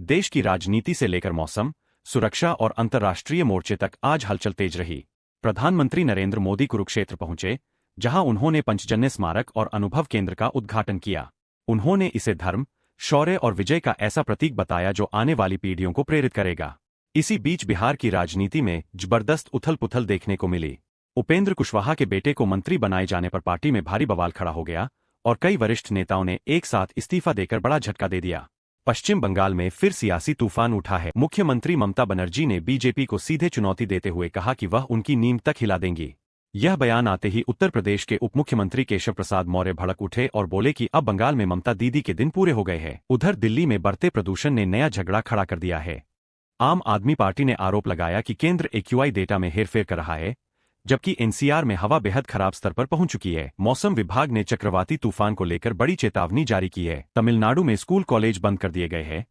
देश की राजनीति से लेकर मौसम, सुरक्षा और अंतर्राष्ट्रीय मोर्चे तक आज हलचल तेज रही। प्रधानमंत्री नरेंद्र मोदी कुरुक्षेत्र पहुंचे, जहां उन्होंने पंचजन्य स्मारक और अनुभव केंद्र का उद्घाटन किया। उन्होंने इसे धर्म, शौर्य और विजय का ऐसा प्रतीक बताया जो आने वाली पीढ़ियों को प्रेरित करेगा। इसी बीच बिहार की राजनीति में जबरदस्त उथल-पुथल देखने को मिली। उपेंद्र कुशवाहा के बेटे को मंत्री बनाए जाने पर पार्टी में भारी बवाल खड़ा हो गया और कई वरिष्ठ नेताओं ने एक साथ इस्तीफा देकर बड़ा झटका दे दिया। पश्चिम बंगाल में फिर सियासी तूफान उठा है। मुख्यमंत्री ममता बनर्जी ने बीजेपी को सीधे चुनौती देते हुए कहा कि वह उनकी नींव तक हिला देंगी। यह बयान आते ही उत्तर प्रदेश के उप मुख्यमंत्री केशव प्रसाद मौर्य भड़क उठे और बोले कि अब बंगाल में ममता दीदी के दिन पूरे हो गए हैं। उधर दिल्ली में बढ़ते प्रदूषण ने नया झगड़ा खड़ा कर दिया है। आम आदमी पार्टी ने आरोप लगाया कि केंद्र एक्यूआई डेटा में हेरफेर कर रहा है, जबकि एनसीआर में हवा बेहद खराब स्तर पर पहुंच चुकी है। मौसम विभाग ने चक्रवाती तूफान को लेकर बड़ी चेतावनी जारी की है। तमिलनाडु में स्कूल कॉलेज बंद कर दिए गए हैं,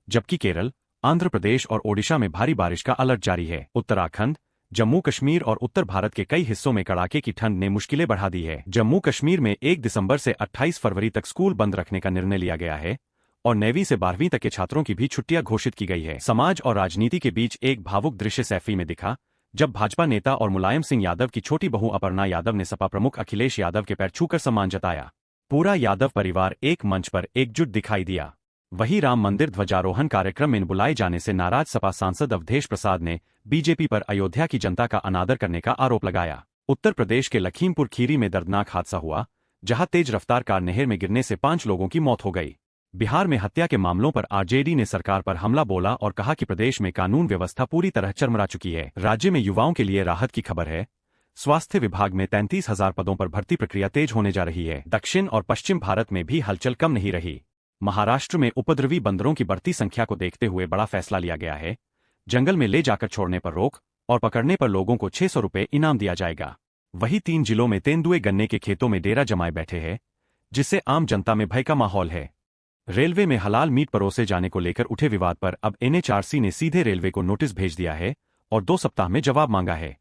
जबकि केरल, आंध्र प्रदेश और ओडिशा में भारी बारिश का अलर्ट जारी है। उत्तराखंड, जम्मू कश्मीर और उत्तर भारत के कई हिस्सों में कड़ाके की ठंड ने मुश्किलें बढ़ा दी है। जम्मू कश्मीर में 1 दिसंबर से 28 फरवरी तक स्कूल बंद रखने का निर्णय लिया गया है और 9वीं से 12वीं तक के छात्रों की भी छुट्टियां घोषित की गई है। समाज और राजनीति के बीच एक भावुक दृश्य सैफी में दिखा, जब भाजपा नेता और मुलायम सिंह यादव की छोटी बहू अपर्णा यादव ने सपा प्रमुख अखिलेश यादव के पैर छूकर सम्मान जताया। पूरा यादव परिवार एक मंच पर एकजुट दिखाई दिया। वहीं राम मंदिर ध्वजारोहण कार्यक्रम में बुलाए जाने से नाराज सपा सांसद अवधेश प्रसाद ने बीजेपी पर अयोध्या की जनता का अनादर करने का आरोप लगाया। उत्तर प्रदेश के लखीमपुर खीरी में दर्दनाक हादसा हुआ, जहां तेज रफ्तार कार नहर में गिरने से 5 लोगों की मौत हो गई। बिहार में हत्या के मामलों पर आरजेडी ने सरकार पर हमला बोला और कहा कि प्रदेश में कानून व्यवस्था पूरी तरह चरमरा चुकी है। राज्य में युवाओं के लिए राहत की खबर है। स्वास्थ्य विभाग में 33,000 पदों पर भर्ती प्रक्रिया तेज होने जा रही है। दक्षिण और पश्चिम भारत में भी हलचल कम नहीं रही। महाराष्ट्र में उपद्रवी बंदरों की बढ़ती संख्या को देखते हुए बड़ा फैसला लिया गया है। जंगल में ले जाकर छोड़ने पर रोक और पकड़ने पर लोगों को 600 रुपये इनाम दिया जाएगा। वहीं 3 जिलों में तेंदुए गन्ने के खेतों में डेरा जमाए बैठे हैं, जिससे आम जनता में भय का माहौल है। रेलवे में हलाल मीट परोसे जाने को लेकर उठे विवाद पर अब एनएचआरसी ने सीधे रेलवे को नोटिस भेज दिया है और 2 सप्ताह में जवाब मांगा है।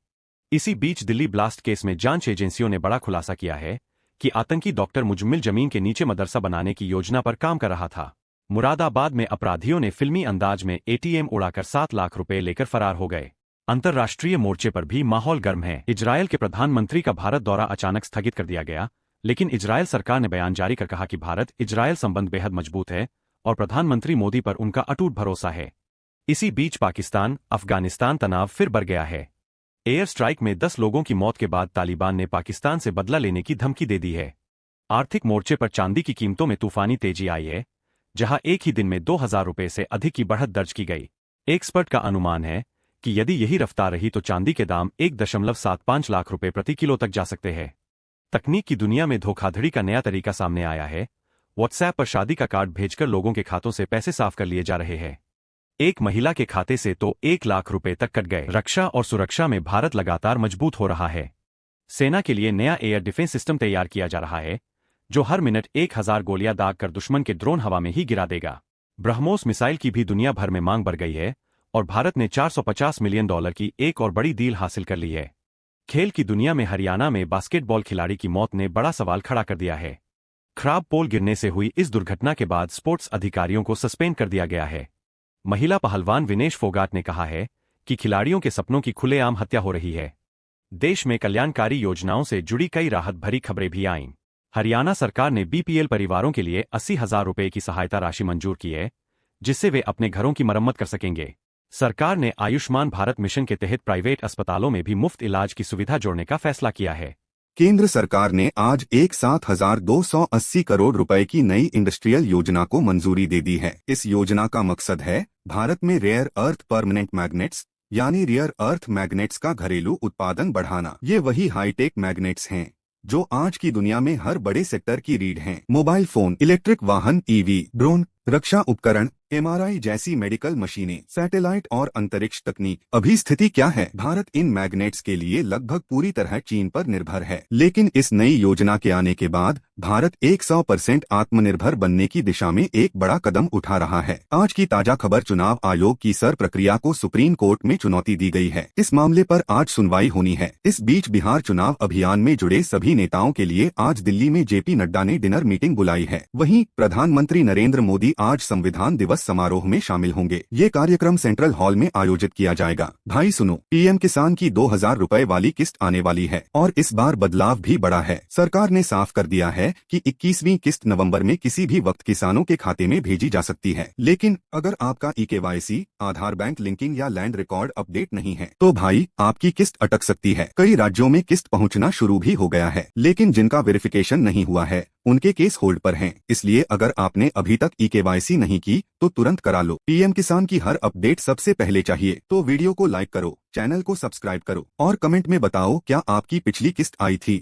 इसी बीच दिल्ली ब्लास्ट केस में जांच एजेंसियों ने बड़ा खुलासा किया है कि आतंकी डॉक्टर मुजम्मिल जमीन के नीचे मदरसा बनाने की योजना पर काम कर रहा था। मुरादाबाद में अपराधियों ने फिल्मी अंदाज में एटीएम उड़ाकर 7 लाख रुपए लेकर फरार हो गए। अंतर्राष्ट्रीय मोर्चे पर भी माहौल गर्म है। इजरायल के प्रधानमंत्री का भारत दौरा अचानक स्थगित कर दिया गया, लेकिन इजरायल सरकार ने बयान जारी कर कहा कि भारत इजरायल संबंध बेहद मजबूत है और प्रधानमंत्री मोदी पर उनका अटूट भरोसा है। इसी बीच पाकिस्तान अफगानिस्तान तनाव फिर बढ़ गया है। एयर स्ट्राइक में 10 लोगों की मौत के बाद तालिबान ने पाकिस्तान से बदला लेने की धमकी दे दी है। आर्थिक मोर्चे पर चांदी की कीमतों में तूफानी तेजी आई है, जहां एक ही दिन में 2,000 रुपये से अधिक की बढ़त दर्ज की गई। एक्सपर्ट का अनुमान है कि यदि यही रफ्तार रही तो चांदी के दाम 1.75 लाख रुपये प्रति किलो तक जा सकते हैं। तकनीक की दुनिया में धोखाधड़ी का नया तरीका सामने आया है। व्हाट्सएप पर शादी का कार्ड भेजकर लोगों के खातों से पैसे साफ कर लिए जा रहे हैं। एक महिला के खाते से तो 1 लाख रुपए तक कट गए। रक्षा और सुरक्षा में भारत लगातार मजबूत हो रहा है। सेना के लिए नया एयर डिफेंस सिस्टम तैयार किया जा रहा है, जो हर मिनट 1000 गोलियां दागकर दुश्मन के ड्रोन हवा में ही गिरा देगा। ब्रह्मोस मिसाइल की भी दुनिया भर में मांग बढ़ गई है और भारत ने $450 मिलियन की एक और बड़ी डील हासिल कर ली है। खेल की दुनिया में हरियाणा में बास्केटबॉल खिलाड़ी की मौत ने बड़ा सवाल खड़ा कर दिया है। खराब पोल गिरने से हुई इस दुर्घटना के बाद स्पोर्ट्स अधिकारियों को सस्पेंड कर दिया गया है। महिला पहलवान विनेश फोगाट ने कहा है कि खिलाड़ियों के सपनों की खुलेआम हत्या हो रही है। देश में कल्याणकारी योजनाओं से जुड़ी कई राहत भरी खबरें भी आईं। हरियाणा सरकार ने बीपीएल परिवारों के लिए 80,000 रुपये की सहायता राशि मंजूर की है, जिससे वे अपने घरों की मरम्मत कर सकेंगे। सरकार ने आयुष्मान भारत मिशन के तहत प्राइवेट अस्पतालों में भी मुफ्त इलाज की सुविधा जोड़ने का फैसला किया है। केंद्र सरकार ने आज एक साथ 1,280 करोड़ रुपए की नई इंडस्ट्रियल योजना को मंजूरी दे दी है। इस योजना का मकसद है भारत में रेयर अर्थ परमानेंट मैग्नेट्स यानी रेयर अर्थ मैग्नेट्स का घरेलू उत्पादन बढ़ाना। ये वही हाईटेक मैग्नेट्स हैं जो आज की दुनिया में हर बड़े सेक्टर की रीढ़ हैं। मोबाइल फोन, इलेक्ट्रिक वाहन, ईवी, ड्रोन, रक्षा उपकरण, एमआरआई जैसी मेडिकल मशीनें, सैटेलाइट और अंतरिक्ष तकनीक। अभी स्थिति क्या है? भारत इन मैग्नेट्स के लिए लगभग पूरी तरह चीन पर निर्भर है, लेकिन इस नई योजना के आने के बाद भारत 100% आत्मनिर्भर बनने की दिशा में एक बड़ा कदम उठा रहा है। आज की ताजा खबर, चुनाव आयोग की सर प्रक्रिया को सुप्रीम कोर्ट में चुनौती दी गई है। इस मामले पर आज सुनवाई होनी है। इस बीच बिहार चुनाव अभियान में जुड़े सभी नेताओं के लिए आज दिल्ली में जेपी नड्डा ने डिनर मीटिंग बुलाई है। वहीं प्रधानमंत्री नरेंद्र मोदी आज संविधान दिवस समारोह में शामिल होंगे। ये कार्यक्रम सेंट्रल हॉल में आयोजित किया जाएगा। भाई सुनो, पीएम किसान की 2000 रुपए वाली किस्त आने वाली है और इस बार बदलाव भी बड़ा है। सरकार ने साफ कर दिया है कि 21वीं किस्त नवंबर में किसी भी वक्त किसानों के खाते में भेजी जा सकती है। लेकिन अगर आपका eKYC, आधार, बैंक लिंकिंग या लैंड रिकॉर्ड अपडेट नहीं है तो भाई आपकी किस्त अटक सकती है। कई राज्यों में किस्त पहुंचना शुरू भी हो गया है, लेकिन जिनका वेरिफिकेशन नहीं हुआ है उनके केस होल्ड पर हैं। इसलिए अगर आपने अभी तक eKYC नहीं की तो तुरंत करा लो। पीएम किसान की हर अपडेट सबसे पहले चाहिए तो वीडियो को लाइक करो, चैनल को सब्सक्राइब करो और कमेंट में बताओ क्या आपकी पिछली किस्त आई थी।